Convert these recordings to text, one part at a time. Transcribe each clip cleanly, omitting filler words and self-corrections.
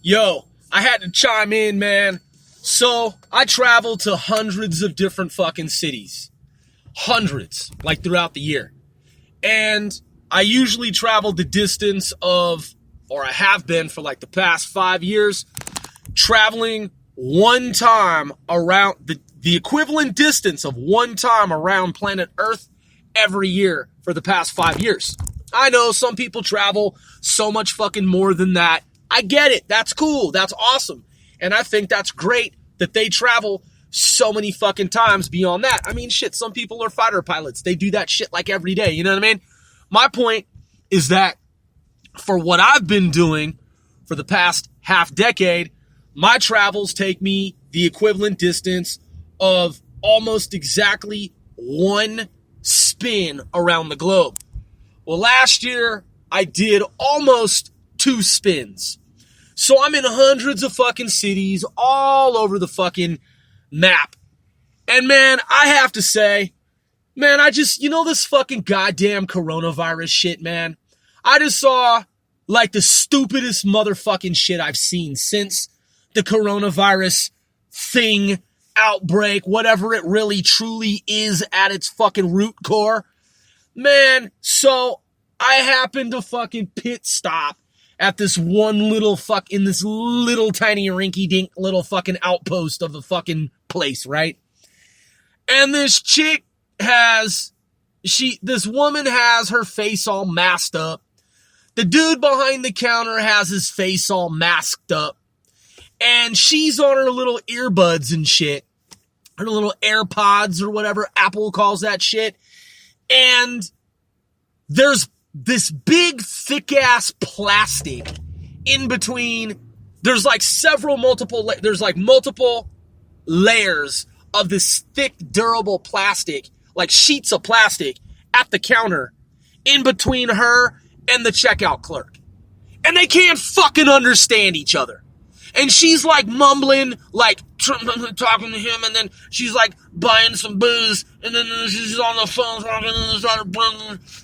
Yo, I had to chime in, man. So, I travel to hundreds of different fucking cities. Hundreds, like throughout the year. And I usually travel the distance of, or I have been for like the past 5 years, traveling one time around, the equivalent distance of one time around planet Earth every year for the past 5 years. I know some people travel so much fucking more than that. I get it. That's cool. That's awesome. And I think that's great that they travel so many fucking times beyond that. I mean, shit, some people are fighter pilots. They do that shit like every day. You know what I mean? My point is that for what I've been doing for the past half decade, my travels take me the equivalent distance of almost exactly one spin around the globe. Well, last year I did almost 2 spins. So I'm in hundreds of fucking cities all over the fucking map. And man, I have to say, man, this fucking goddamn coronavirus shit, man. I just saw like the stupidest motherfucking shit I've seen since the coronavirus thing, outbreak, whatever it really truly is at its fucking root core. Man, so I happened to fucking pit stop at this one little in this little tiny rinky-dink little fucking outpost of a fucking place, right? And this chick this woman has her face all masked up. The dude behind the counter has his face all masked up. And she's on her little earbuds and shit. Her little AirPods or whatever Apple calls that shit. And there's this big thick ass plastic in between. There's like multiple layers of this thick durable plastic, like sheets of plastic at the counter in between her and the checkout clerk. And they can't fucking understand each other. And she's like mumbling, like talking to him, and then she's like buying some booze, and then she's on the phone talking,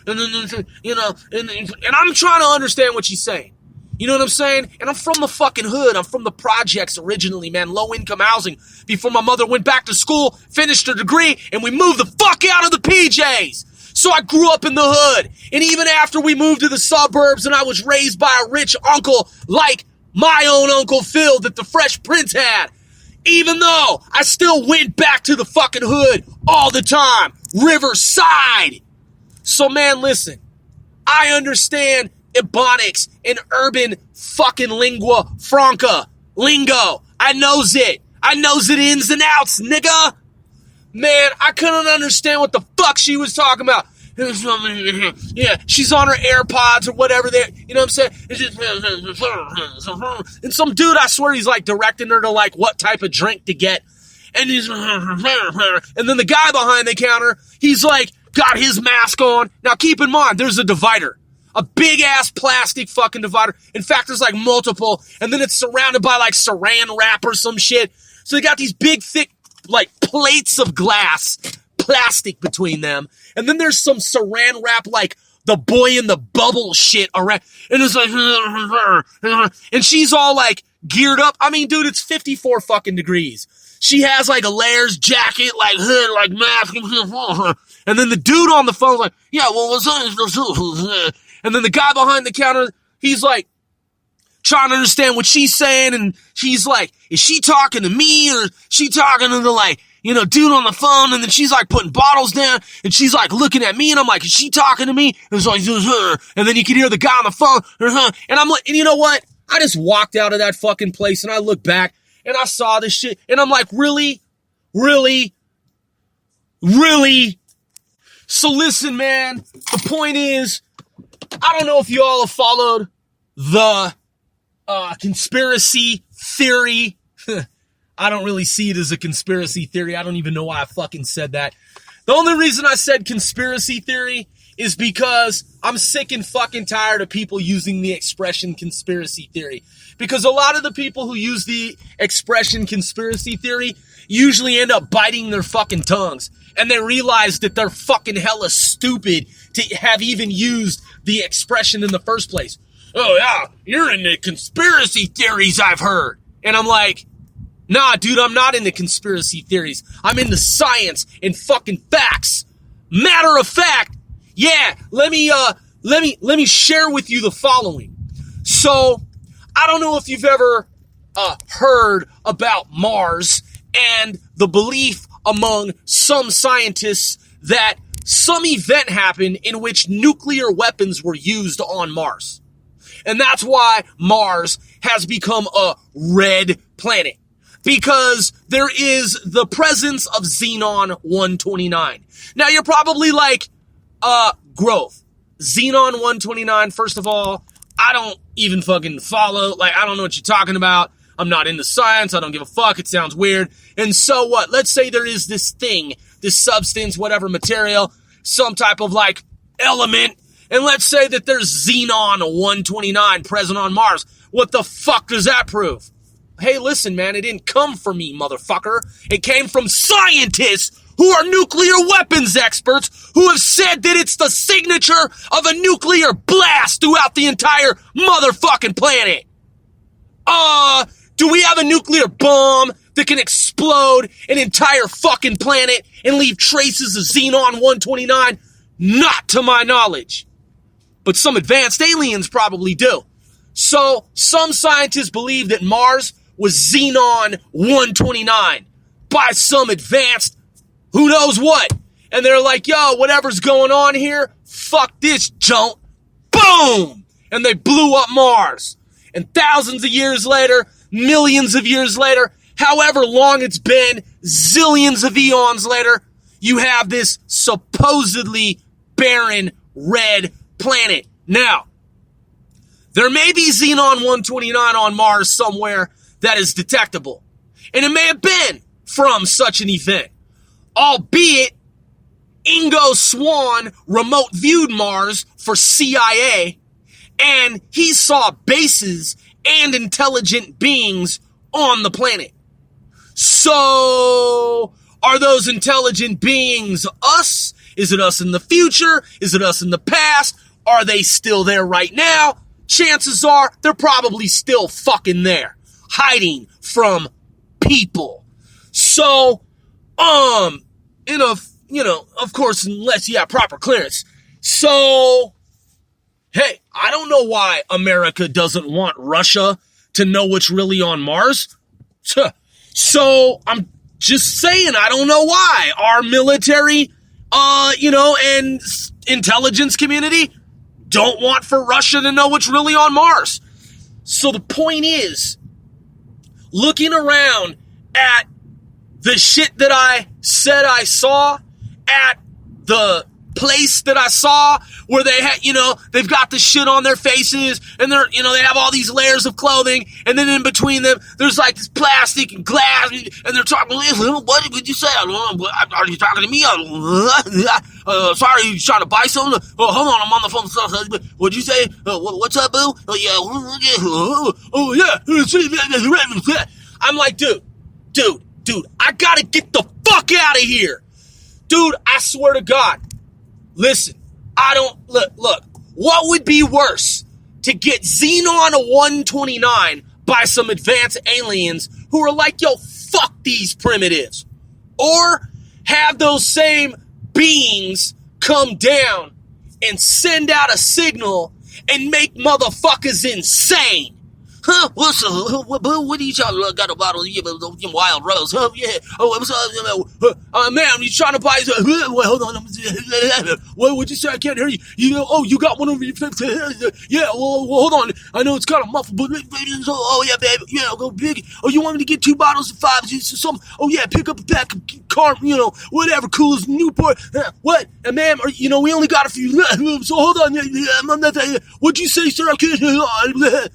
and then you know, and I'm trying to understand what she's saying. You know what I'm saying? And I'm from the fucking hood. I'm from the projects originally, man. Low income housing. Before my mother went back to school, finished her degree, and we moved the fuck out of the PJs. So I grew up in the hood. And even after we moved to the suburbs and I was raised by a rich uncle like my own Uncle Phil that the Fresh Prince had, even though I still went back to the fucking hood all the time. Riverside. So man, listen. I understand Ebonics and urban fucking lingua franca. Lingo. I knows it. I knows it ins and outs, nigga. Man, I couldn't understand what the fuck she was talking about. Yeah, she's on her AirPods or whatever there. You know what I'm saying? And some dude, I swear, he's like directing her to like what type of drink to get. And he's, and then the guy behind the counter, he's like got his mask on. Now keep in mind, there's a divider. A big ass plastic fucking divider. In fact, there's like multiple. And then it's surrounded by like saran wrap or some shit. So they got these big thick like plates of glass, plastic between them. And then there's some saran wrap like the boy in the bubble shit around. And it's like, and she's all like geared up. I mean, dude, it's 54 fucking degrees. She has like a layers jacket, like hood, like mask. And then the dude on the phone's like, yeah, well, what's that? And then the guy behind the counter, he's like trying to understand what she's saying. And she's like, is she talking to me or is she talking to the like, you know, dude on the phone? And then she's like putting bottles down and she's like looking at me and I'm like, is she talking to me? And it's like, and then you can hear the guy on the phone. And I'm like, and you know what? I just walked out of that fucking place and I looked back and I saw this shit and I'm like, really? Really? Really? So listen, man, the point is, I don't know if you all have followed the conspiracy theory. I don't really see it as a conspiracy theory. I don't even know why I fucking said that. The only reason I said conspiracy theory is because I'm sick and fucking tired of people using the expression conspiracy theory. Because a lot of the people who use the expression conspiracy theory usually end up biting their fucking tongues. And they realize that they're fucking hella stupid to have even used the expression in the first place. oh yeah, you're into conspiracy theories, I've heard. And I'm like, nah, dude, I'm not into conspiracy theories. I'm into science and fucking facts. Matter of fact, yeah, let me share with you the following. So, I don't know if you've ever heard about Mars and the belief among some scientists that some event happened in which nuclear weapons were used on Mars. And that's why Mars has become a red planet. Because there is the presence of Xenon 129. Now you're probably like, Grove. Xenon 129, first of all, I don't even fucking follow. Like, I don't know what you're talking about. I'm not into science. I don't give a fuck. It sounds weird. And so what? Let's say there is this thing, this substance, whatever material, some type of like element. And let's say that there's Xenon 129 present on Mars. What the fuck does that prove? Hey, listen, man, it didn't come from me, motherfucker. It came from scientists who are nuclear weapons experts who have said that it's the signature of a nuclear blast throughout the entire motherfucking planet. Do we have a nuclear bomb that can explode an entire fucking planet and leave traces of Xenon 129? Not to my knowledge. But some advanced aliens probably do. So, some scientists believe that Mars was Xenon 129 by some advanced who knows what. And they're like, yo, whatever's going on here, fuck this junk. Boom! And they blew up Mars. And thousands of years later, millions of years later, however long it's been, zillions of eons later, you have this supposedly barren red planet. Now, there may be Xenon 129 on Mars somewhere that is detectable. And it may have been from such an event. Albeit, Ingo Swann remote viewed Mars for CIA, and he saw bases and intelligent beings on the planet. So, are those intelligent beings us? Is it us in the future? Is it us in the past? Are they still there right now? Chances are they're probably still fucking there, hiding from people. So, of course, unless you have proper clearance. So, hey, I don't know why America doesn't want Russia to know what's really on Mars. So, I'm just saying, I don't know why our military, and intelligence community don't want for Russia to know what's really on Mars. So the point is, looking around at the shit that I said I saw, at the place that I saw where they had, they've got the shit on their faces and they're, they have all these layers of clothing, and then in between them, there's like this plastic and glass, and they're talking, what did you say? Are you talking to me? Sorry, you trying to buy something? Oh, hold on, I'm on the phone. What'd you say? What's up, boo? Oh, yeah. I'm like, dude, I gotta get the fuck out of here. Dude, I swear to God. Listen, look, what would be worse? To get Xenon 129 by some advanced aliens who are like, yo, fuck these primitives. Or have those same beings come down and send out a signal and make motherfuckers insane. Huh? What's up? What are you trying to got a bottle of wild rose? Huh? Yeah. Oh, man, you trying to buy? Wait, hold on. What would you say? I can't hear you. You got one over your face. Yeah. Well, hold on. I know it's kind of muffled, but oh yeah, baby. Yeah, go big. Oh, you want me to get 2 bottles of 5? Some. Oh yeah, pick up a pack of car. Whatever. Cool as Newport. What? And ma'am, we only got a few. So hold on. What'd you say, sir? I can't.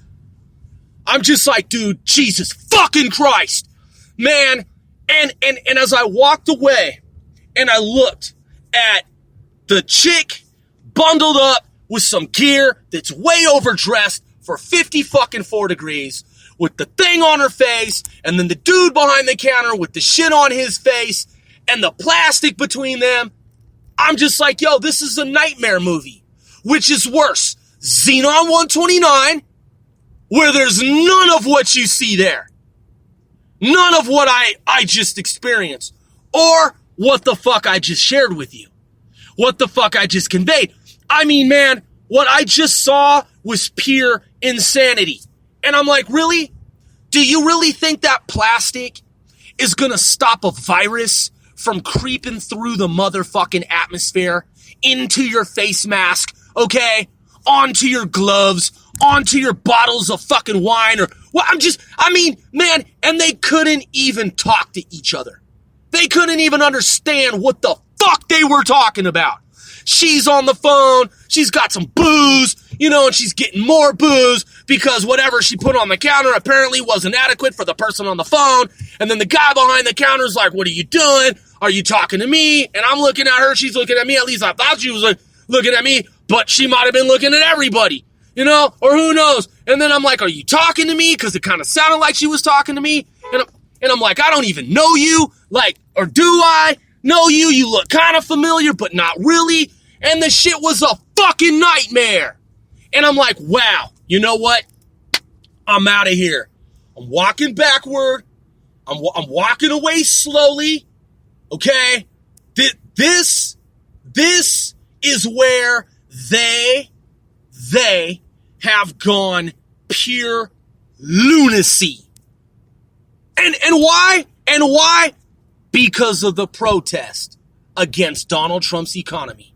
I'm just like, dude, Jesus fucking Christ, man. And as I walked away and I looked at the chick bundled up with some gear that's way overdressed for 50 fucking 4 degrees with the thing on her face, and then the dude behind the counter with the shit on his face and the plastic between them, I'm just like, yo, this is a nightmare movie. Which is worse, Xenon 129, where there's none of what you see there. None of what I just experienced. Or what the fuck I just shared with you. What the fuck I just conveyed. I mean, man, what I just saw was pure insanity. And I'm like, really? Do you really think that plastic is gonna stop a virus from creeping through the motherfucking atmosphere into your face mask, okay? Onto your gloves, onto your bottles of fucking wine, or well, man, and they couldn't even talk to each other. They couldn't even understand what the fuck they were talking about. She's on the phone, she's got some booze, and she's getting more booze because whatever she put on the counter apparently wasn't adequate for the person on the phone. And then the guy behind the counter is like, what are you doing? Are you talking to me? And I'm looking at her, she's looking at me. At least I thought she was looking at me, but she might have been looking at everybody, or who knows. And then I'm like, are you talking to me? Because it kind of sounded like she was talking to me. And I'm like, I don't even know you. Or do I know you? You look kind of familiar, but not really. And the shit was a fucking nightmare. And I'm like, wow, you know what? I'm out of here. I'm walking backward. I'm walking away slowly. Okay? This is where they have gone pure lunacy. And why? And why? Because of the protest against Donald Trump's economy.